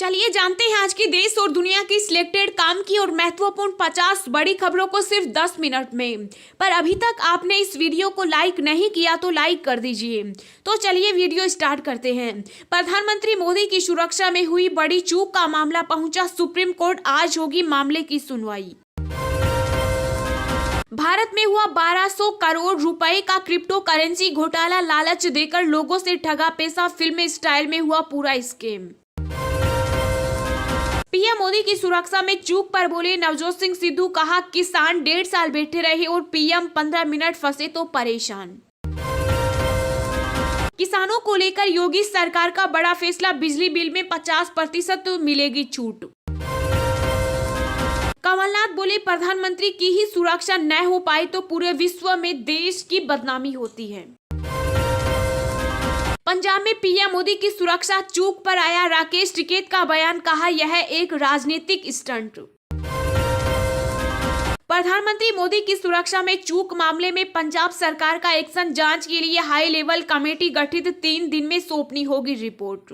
चलिए जानते हैं आज की देश और दुनिया की सिलेक्टेड काम की और महत्वपूर्ण 50 बड़ी खबरों को सिर्फ 10 मिनट में। पर अभी तक आपने इस वीडियो को लाइक नहीं किया तो लाइक कर दीजिए। तो चलिए वीडियो स्टार्ट करते हैं। प्रधानमंत्री मोदी की सुरक्षा में हुई बड़ी चूक का मामला पहुंचा सुप्रीम कोर्ट, आज होगी मामले की सुनवाई। भारत में हुआ 1200 करोड़ रुपए का क्रिप्टो करेंसी घोटाला, लालच देकर लोगों से ठगा पैसा, फिल्म स्टाइल में हुआ पूरा स्कैम। पीएम मोदी की सुरक्षा में चूक पर बोले नवजोत सिंह सिद्धू, कहा किसान 1.5 साल बैठे रहे और पीएम 15 मिनट फंसे तो परेशान। किसानों को लेकर योगी सरकार का बड़ा फैसला, बिजली बिल में 50% मिलेगी छूट। कमलनाथ बोले प्रधानमंत्री की ही सुरक्षा न हो पाए तो पूरे विश्व में देश की बदनामी होती है। पंजाब में पीएम मोदी की सुरक्षा चूक पर आया राकेश टिकैत का बयान, कहा यह एक राजनीतिक स्टंट। प्रधानमंत्री मोदी की सुरक्षा में चूक मामले में पंजाब सरकार का एक्शन, जांच के लिए हाई लेवल कमेटी गठित, 3 दिन में सौंपनी होगी रिपोर्ट।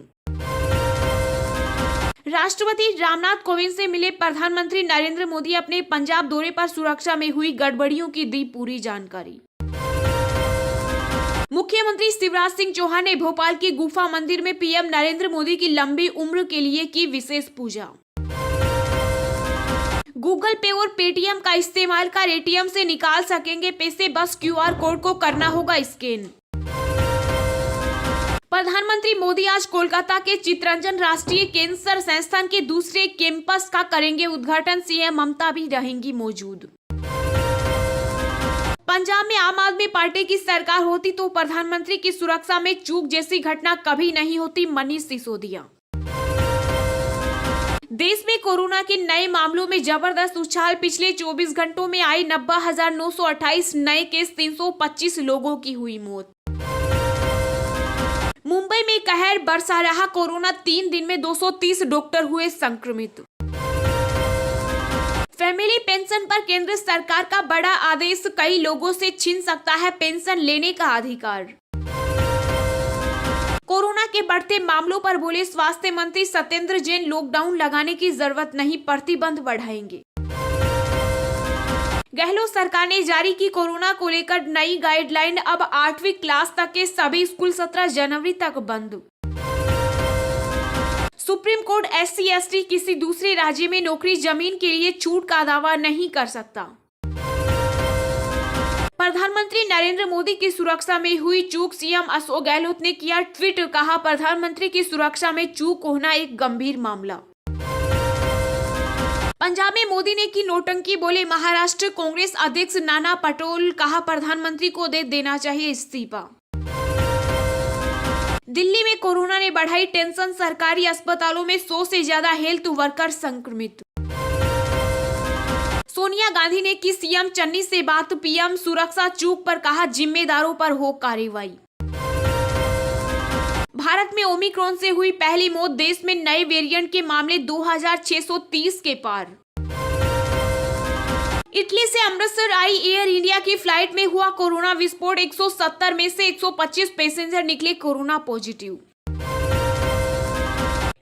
राष्ट्रपति रामनाथ कोविंद से मिले प्रधानमंत्री नरेंद्र मोदी, अपने पंजाब दौरे पर सुरक्षा में हुई गड़बड़ियों की दी पूरी जानकारी। मुख्यमंत्री शिवराज सिंह चौहान ने भोपाल की गुफा मंदिर में पीएम नरेंद्र मोदी की लंबी उम्र के लिए की विशेष पूजा। गूगल पे और पेटीएम का इस्तेमाल कर एटीएम से निकाल सकेंगे पैसे, बस क्यूआर कोड को करना होगा स्कैन। प्रधानमंत्री मोदी आज कोलकाता के चित्तरंजन राष्ट्रीय कैंसर संस्थान के दूसरे कैंपस का करेंगे उद्घाटन, सीएम ममता भी रहेंगी मौजूद। पंजाब में आम आदमी पार्टी की सरकार होती तो प्रधानमंत्री की सुरक्षा में चूक जैसी घटना कभी नहीं होती, मनीष सिसोदिया। देश में कोरोना के नए मामलों में जबरदस्त उछाल, पिछले 24 घंटों में आई 90,928 नए केस, 325 लोगों की हुई मौत। मुंबई में कहर बरसा रहा कोरोना, 3 दिन में 230 डॉक्टर हुए संक्रमित। फैमिली पेंशन पर केंद्र सरकार का बड़ा आदेश, कई लोगों से छीन सकता है पेंशन लेने का अधिकार। कोरोना के बढ़ते मामलों पर बोले स्वास्थ्य मंत्री सत्येंद्र जैन, लॉकडाउन लगाने की जरूरत नहीं, प्रतिबंध बढ़ाएंगे। गहलोत सरकार ने जारी की कोरोना को लेकर नई गाइडलाइन, अब 8वीं क्लास तक के सभी स्कूल 17 जनवरी तक बंद। सुप्रीम कोर्ट SC/ST किसी दूसरे राज्य में नौकरी जमीन के लिए छूट का दावा नहीं कर सकता। प्रधानमंत्री नरेंद्र मोदी की सुरक्षा में हुई चूक, सीएम अशोक गहलोत ने किया ट्वीट, कहा प्रधानमंत्री की सुरक्षा में चूक होना एक गंभीर मामला। पंजाब में मोदी ने की नौटंकी, बोले महाराष्ट्र कांग्रेस अध्यक्ष नाना पटोले, कहा प्रधानमंत्री को दे देना चाहिए इस्तीफा। दिल्ली में कोरोना ने बढ़ाई टेंशन, सरकारी अस्पतालों में 100 से ज्यादा हेल्थ वर्कर संक्रमित। सोनिया गांधी ने की सीएम चन्नी से बात, पीएम सुरक्षा चूक पर कहा जिम्मेदारों पर हो कार्रवाई। भारत में ओमिक्रॉन से हुई पहली मौत, देश में नए वेरिएंट के मामले 2630 के पार। इटली से अमृतसर आई एयर इंडिया की फ्लाइट में हुआ कोरोना विस्फोट, 170 में से 125 पैसेंजर निकले कोरोना पॉजिटिव।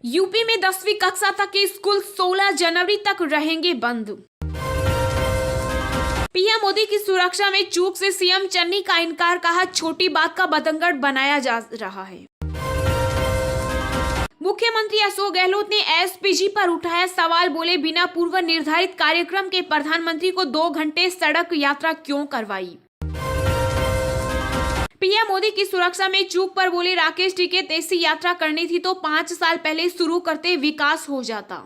यूपी में 10वीं कक्षा तक के स्कूल 16 जनवरी तक रहेंगे बंद। पीएम मोदी की सुरक्षा में चूक से सीएम चन्नी का इनकार, कहा छोटी बात का बतंगड़ बनाया जा रहा है। मुख्यमंत्री अशोक गहलोत ने एसपीजी पर उठाया सवाल, बोले बिना पूर्व निर्धारित कार्यक्रम के प्रधानमंत्री को 2 घंटे सड़क यात्रा क्यों करवाई। पीएम मोदी की सुरक्षा में चूक पर बोले राकेश टिकैत, ऐसी यात्रा करनी थी तो 5 साल पहले शुरू करते, विकास हो जाता।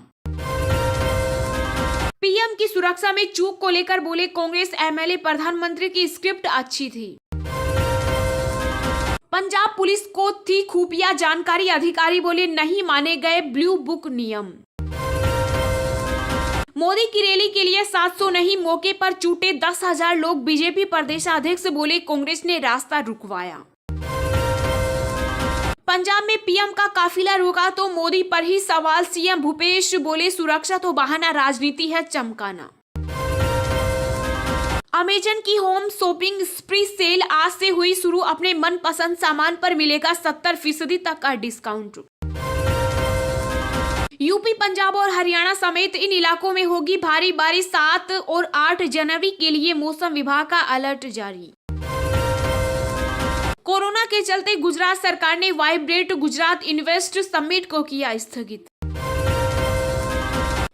पीएम की सुरक्षा में चूक को लेकर बोले कांग्रेस एमएलए, प्रधानमंत्री की स्क्रिप्ट अच्छी थी। पंजाब पुलिस को थी खुफिया जानकारी, अधिकारी बोले नहीं माने गए ब्लू बुक नियम। मोदी की रैली के लिए 700 नहीं, मौके पर जुटे 10,000 लोग, बीजेपी प्रदेशाध्यक्ष बोले कांग्रेस ने रास्ता रुकवाया। पंजाब में पीएम का काफिला रुका तो मोदी पर ही सवाल, सीएम भूपेश बोले सुरक्षा तो बहाना, राजनीति है चमकाना। अमेजन की होम शॉपिंग स्प्री सेल आज से हुई शुरू, अपने मनपसंद सामान पर मिलेगा 70% तक का डिस्काउंट। यूपी, पंजाब और हरियाणा समेत इन इलाकों में होगी भारी बारिश। 7 और 8 जनवरी के लिए मौसम विभाग का अलर्ट जारी। कोरोना के चलते गुजरात सरकार ने वाइब्रेट गुजरात इन्वेस्ट समिट को किया स्थगित।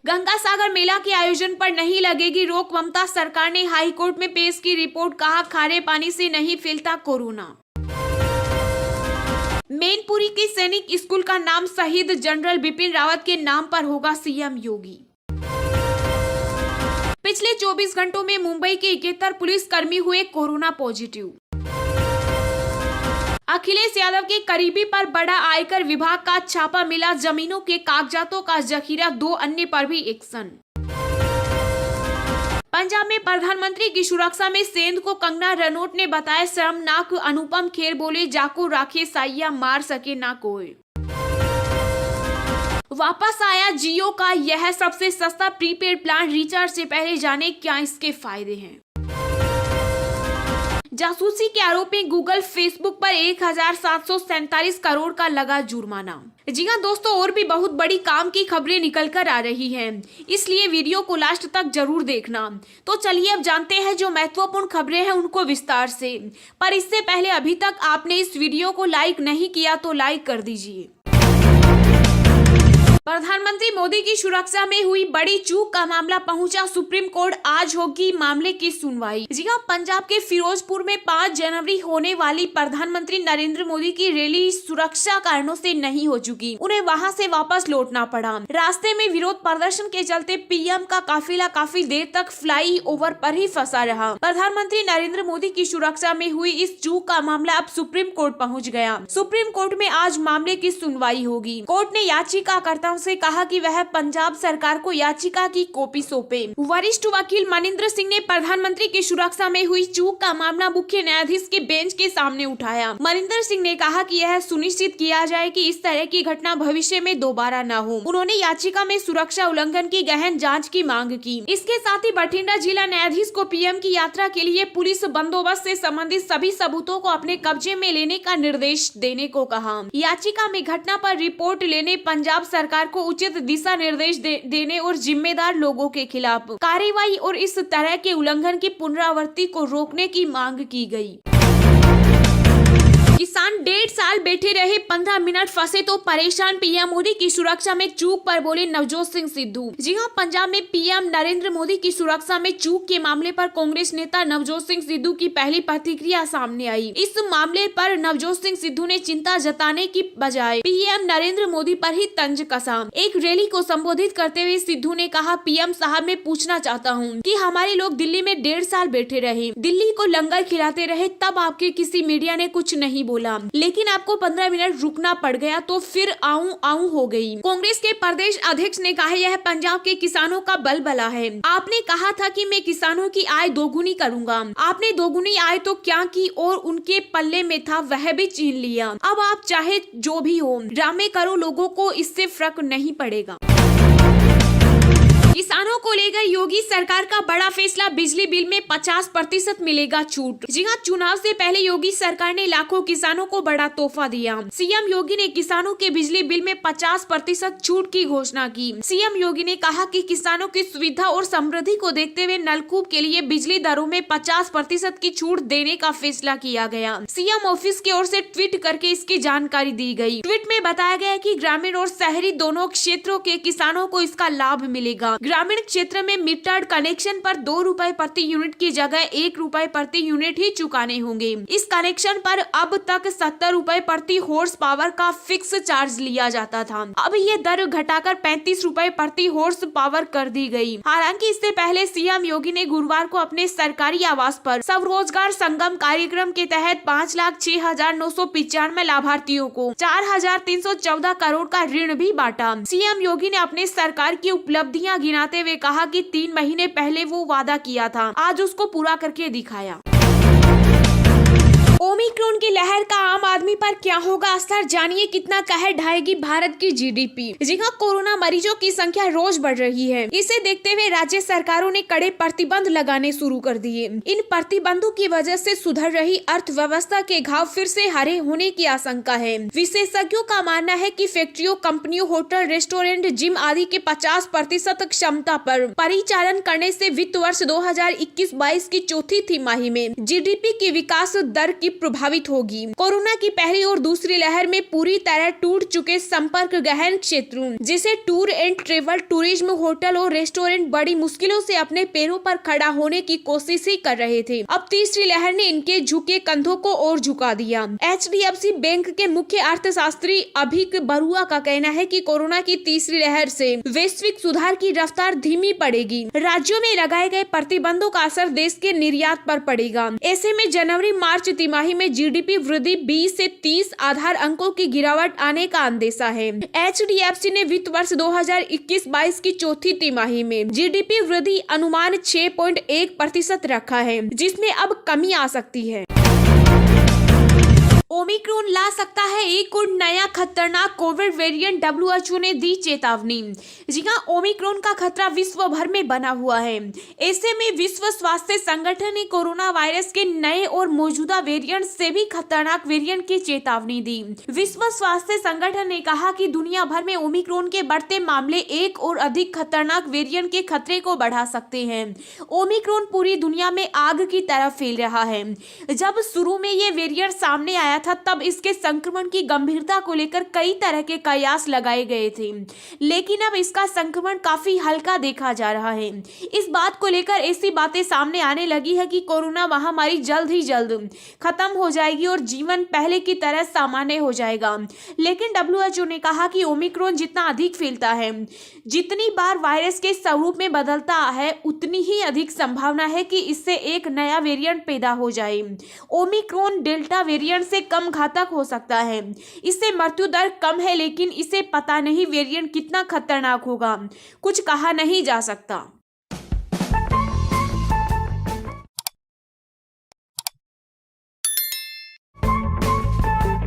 गंगा सागर मेला के आयोजन पर नहीं लगेगी रोक, ममता सरकार ने हाईकोर्ट में पेश की रिपोर्ट, कहा खारे पानी से नहीं फैलता कोरोना। मैनपुरी के सैनिक स्कूल का नाम शहीद जनरल बिपिन रावत के नाम पर होगा, सीएम योगी। पिछले 24 घंटों में मुंबई के 71 पुलिस कर्मी हुए कोरोना पॉजिटिव। अखिलेश यादव के करीबी पर बड़ा आयकर विभाग का छापा मिला, जमीनों के कागजातों का जखीरा, 2 अन्य पर भी एक्शन। पंजाब में प्रधानमंत्री की सुरक्षा में सेंध को कंगना रनौत ने बताया शर्मनाक, अनुपम खेर बोले जाको राखे साइया मार सके ना कोई। वापस आया जियो का यह सबसे सस्ता प्रीपेड प्लान, रिचार्ज से पहले जाने क्या इसके फायदे हैं। जासूसी के आरोप में गूगल, फेसबुक पर 1747 करोड़ का लगा जुर्माना। जी हाँ दोस्तों, और भी बहुत बड़ी काम की खबरें निकल कर आ रही हैं, इसलिए वीडियो को लास्ट तक जरूर देखना। तो चलिए अब जानते हैं जो महत्वपूर्ण खबरें हैं उनको विस्तार से। पर इससे पहले अभी तक आपने इस वीडियो को लाइक नहीं किया तो लाइक कर दीजिए। प्रधानमंत्री मोदी की सुरक्षा में हुई बड़ी चूक का मामला पहुंचा सुप्रीम कोर्ट, आज होगी मामले की सुनवाई। जी हां, पंजाब के फिरोजपुर में 5 जनवरी होने वाली प्रधानमंत्री नरेंद्र मोदी की रैली सुरक्षा कारणों से नहीं हो चुकी, उन्हें वहां से वापस लौटना पड़ा। रास्ते में विरोध प्रदर्शन के चलते पीएम का काफिला काफी देर तक फ्लाई ओवर पर ही फंसा रहा। प्रधानमंत्री नरेंद्र मोदी की सुरक्षा में हुई इस चूक का मामला अब सुप्रीम कोर्ट पहुँच गया। सुप्रीम कोर्ट में आज मामले की सुनवाई होगी। कोर्ट ने याचिकाकर्ता से कहा कि वह पंजाब सरकार को याचिका की कॉपी सौंपे। वरिष्ठ वकील मनिंदर सिंह ने प्रधानमंत्री की सुरक्षा में हुई चूक का मामला मुख्य न्यायाधीश के बेंच के सामने उठाया। मनिंदर सिंह ने कहा कि यह सुनिश्चित किया जाए कि इस तरह की घटना भविष्य में दोबारा न हो। उन्होंने याचिका में सुरक्षा उल्लंघन की गहन जांच की मांग की। इसके साथ ही बठिंडा जिला न्यायाधीश को पीएम की यात्रा के लिए पुलिस बंदोबस्त से संबंधित सभी सबूतों को अपने कब्जे में लेने का निर्देश देने को कहा। याचिका में घटना पर रिपोर्ट लेने, पंजाब सरकार को उचित दिशा निर्देश देने और जिम्मेदार लोगों के खिलाफ कार्रवाई और इस तरह के उल्लंघन की पुनरावृत्ति को रोकने की मांग की गई। किसान 1.5 साल बैठे रहे, 15 मिनट फंसे तो परेशान, पीएम मोदी की सुरक्षा में चूक पर बोले नवजोत सिंह सिद्धू। जी हां, पंजाब में पीएम नरेंद्र मोदी की सुरक्षा में चूक के मामले पर कांग्रेस नेता नवजोत सिंह सिद्धू की पहली प्रतिक्रिया सामने आई। इस मामले पर नवजोत सिंह सिद्धू ने चिंता जताने की बजाय पीएम नरेंद्र मोदी पर ही तंज कसा। एक रैली को संबोधित करते हुए सिद्धू ने कहा, पीएम साहब मैं पूछना चाहता हूँ कि हमारे लोग दिल्ली में 1.5 साल बैठे रहे, दिल्ली को लंगर खिलाते रहे, तब आपके किसी मीडिया ने कुछ नहीं बोला, लेकिन आपको 15 मिनट रुकना पड़ गया तो फिर आऊं हो गई। कांग्रेस के प्रदेश अध्यक्ष ने कहा, यह पंजाब के किसानों का बलबला है। आपने कहा था कि मैं किसानों की आय दोगुनी करूंगा, आपने दोगुनी आय तो क्या की, और उनके पल्ले में था वह भी छीन लिया। अब आप चाहे जो भी हो ड्रामे करो, लोगों को इससे फर्क नहीं पड़ेगा। किसानों को लेकर योगी सरकार का बड़ा फैसला, बिजली बिल में 50% मिलेगा छूट। जी हां, चुनाव से पहले योगी सरकार ने लाखों किसानों को बड़ा तोहफा दिया। सीएम योगी ने किसानों के बिजली बिल में 50% छूट की घोषणा की। सीएम योगी ने कहा कि किसानों की सुविधा और समृद्धि को देखते हुए नलकूप के लिए बिजली दरों में 50% की छूट देने का फैसला किया गया। सीएम ऑफिस की ओर से ट्वीट करके इसकी जानकारी दी गई। ट्वीट में बताया गया कि ग्रामीण और शहरी दोनों क्षेत्रों के किसानों को इसका लाभ मिलेगा। ग्रामीण क्षेत्र में मीटर्ड कनेक्शन पर 2 रुपए प्रति यूनिट की जगह 1 रुपए प्रति यूनिट ही चुकाने होंगे। इस कनेक्शन पर अब तक 70 रुपए प्रति हॉर्स पावर का फिक्स चार्ज लिया जाता था। अब ये दर घटाकर 35 रुपए प्रति हॉर्स पावर कर दी गई। हालांकि इससे पहले सीएम योगी ने गुरुवार को अपने सरकारी आवास पर स्वरोजगार संगम कार्यक्रम के तहत 5,06,995 लाभार्थियों को 4,314 करोड़ का ऋण भी बांटा। सीएम योगी ने अपने सरकार की उपलब्धियां गिनाते हुए कहा कि 3 महीने पहले वो वादा किया था, आज उसको पूरा करके दिखाया। ओमिक्रॉन की लहर का आम आदमी पर क्या होगा असर, जानिए कितना कहर ढाएगी भारत की जीडीपी। जी हाँ, कोरोना मरीजों की संख्या रोज बढ़ रही है। इसे देखते हुए राज्य सरकारों ने कड़े प्रतिबंध लगाने शुरू कर दिए। इन प्रतिबंधों की वजह से सुधर रही अर्थव्यवस्था के घाव फिर से हरे होने की आशंका है। विशेषज्ञों का मानना है कि फैक्ट्रियों, कंपनियों, होटल, रेस्टोरेंट, जिम आदि के 50% क्षमता पर परिचालन करने से वित्त वर्ष 2021-22 की चौथी तिमाही में जीडीपी की विकास दर की प्रभावित होगी। कोरोना की पहली और दूसरी लहर में पूरी तरह टूट चुके संपर्क गहन क्षेत्रों जैसे tour and travel, tourism, hotel और रेस्टोरेंट बड़ी मुश्किलों से अपने पैरों पर खड़ा होने की कोशिश ही कर रहे थे। अब तीसरी लहर ने इनके झुके कंधों को और झुका दिया। HDFC बैंक के मुख्य अर्थशास्त्री अभिक बरुआ का कहना है कि कोरोना की तीसरी लहर से वैश्विक सुधार की रफ्तार धीमी पड़ेगी। राज्यों में लगाए गए प्रतिबंधों का असर देश के निर्यात पर पड़ेगा। ऐसे में जनवरी-मार्च तिमाही में जीडीपी वृद्धि 20 से 30 आधार अंकों की गिरावट आने का अंदेशा है। HDFC ने वित्त वर्ष 2021-22 की चौथी तिमाही में जीडीपी वृद्धि अनुमान 6.1% रखा है, जिसमें अब कमी आ सकती है। ओमिक्रॉन ला सकता है एक और नया खतरनाक कोविड वेरिएंट, WHO ने दी चेतावनी। जी हाँ, ओमिक्रॉन का खतरा विश्व भर में बना हुआ है। ऐसे में विश्व स्वास्थ्य संगठन ने कोरोना वायरस के नए और मौजूदा वेरिएंट से भी खतरनाक वेरिएंट की चेतावनी दी। विश्व स्वास्थ्य संगठन ने कहा कि दुनिया भर में ओमिक्रॉन के बढ़ते मामले एक और अधिक खतरनाक वेरिएंट के खतरे को बढ़ा सकते हैं। ओमिक्रॉन पूरी दुनिया में आग की तरह फैल रहा है। जब शुरू में ये वेरिएंट सामने आया था तब इसके संक्रमण की गंभीरता को लेकर कई तरह के कयास लगाए गए थे, लेकिन अब इसका संक्रमण काफी हल्का देखा जा रहा है। इस बात को लेकर ऐसी बातें सामने आने लगी है कि कोरोना महामारी जल्द ही जल्द खत्म हो जाएगी और जीवन पहले की तरह सामान्य हो जाएगा। लेकिन WHO ने कहा कि ओमिक्रॉन जितना अधिक फैलता है, जितनी बार वायरस के स्वरूप में बदलता है, उतनी ही अधिक संभावना है कि इससे एक नया वेरिएंट पैदा हो जाए। ओमिक्रॉन डेल्टा वेरिएंट से कम घातक हो सकता है। इससे मृत्यु दर कम है, लेकिन इसे पता नहीं वेरिएंट कितना खतरनाक होगा, कुछ कहा नहीं जा सकता।